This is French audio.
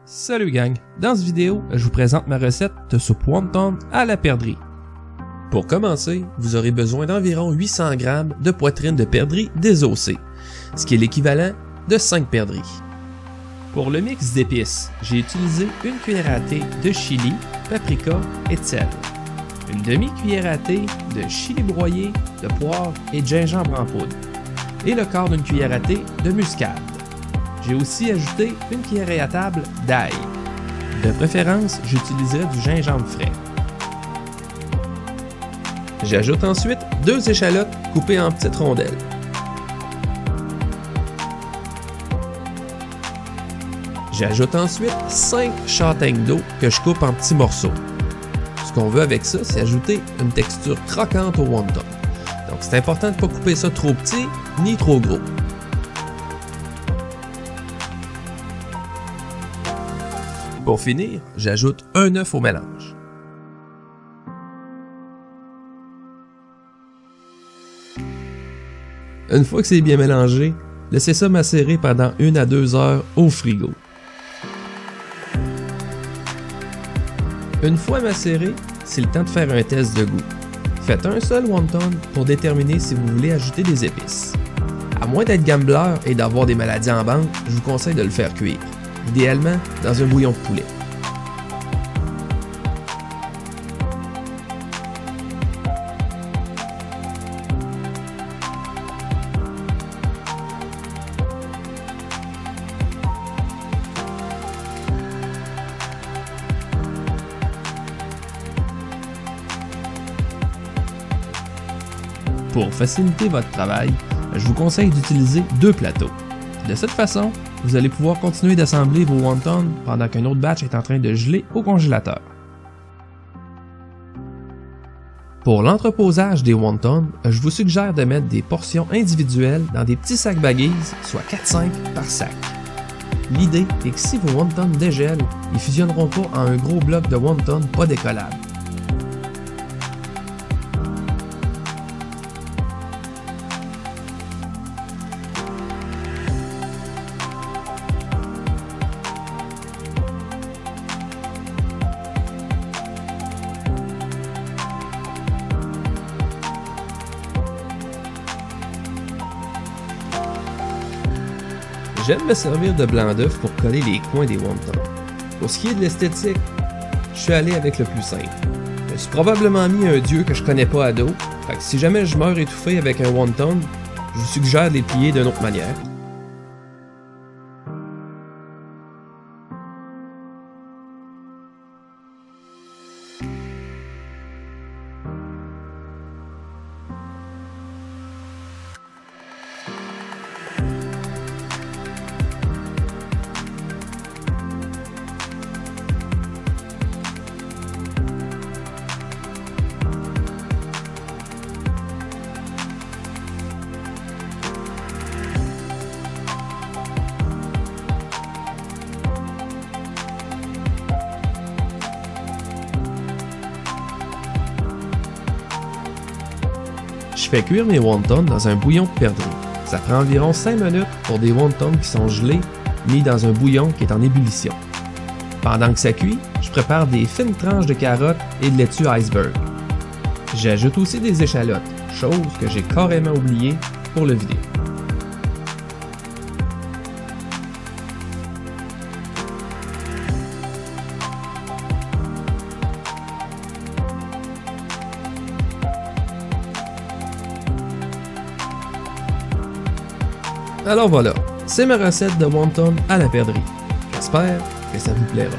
Salut gang, dans cette vidéo, je vous présente ma recette de soupe wonton à la perdrix. Pour commencer, vous aurez besoin d'environ 800 g de poitrine de perdrix désossée, ce qui est l'équivalent de 5 perdrix. Pour le mix d'épices, j'ai utilisé une cuillère à thé de chili, paprika et de sel, une demi-cuillère à thé de chili broyé, de poivre et de gingembre en poudre, et le quart d'une cuillère à thé de muscade. J'ai aussi ajouté une cuillerée à table d'ail. De préférence, j'utiliserai du gingembre frais. J'ajoute ensuite 2 échalotes coupées en petites rondelles. J'ajoute ensuite 5 châtaignes d'eau que je coupe en petits morceaux. Ce qu'on veut avec ça, c'est ajouter une texture croquante au wonton. Donc c'est important de ne pas couper ça trop petit ni trop gros. Pour finir, j'ajoute un œuf au mélange. Une fois que c'est bien mélangé, laissez ça macérer pendant 1 à 2 heures au frigo. Une fois macéré, c'est le temps de faire un test de goût. Faites un seul wonton pour déterminer si vous voulez ajouter des épices. À moins d'être gambler et d'avoir des maladies en banque, je vous conseille de le faire cuire, idéalement dans un bouillon de poulet. Pour faciliter votre travail, je vous conseille d'utiliser 2 plateaux. De cette façon, vous allez pouvoir continuer d'assembler vos wontons pendant qu'un autre batch est en train de geler au congélateur. Pour l'entreposage des wontons, je vous suggère de mettre des portions individuelles dans des petits sacs baggies, soit 4-5 par sac. L'idée est que si vos wontons dégèlent, ils ne fusionneront pas en un gros bloc de wontons pas décollable. J'aime me servir de blanc d'œuf pour coller les coins des wontons. Pour ce qui est de l'esthétique, je suis allé avec le plus simple. Je me suis probablement mis un dieu que je connais pas à dos, fait que si jamais je meurs étouffé avec un wonton, je vous suggère de les plier d'une autre manière. Je fais cuire mes wontons dans un bouillon de perdrix. Ça prend environ 5 minutes pour des wontons qui sont gelés, mis dans un bouillon qui est en ébullition. Pendant que ça cuit, je prépare des fines tranches de carottes et de laitue iceberg. J'ajoute aussi des échalotes, chose que j'ai carrément oublié pour le vidéo. Alors voilà, c'est ma recette de wonton à la perdrix. J'espère que ça vous plaira.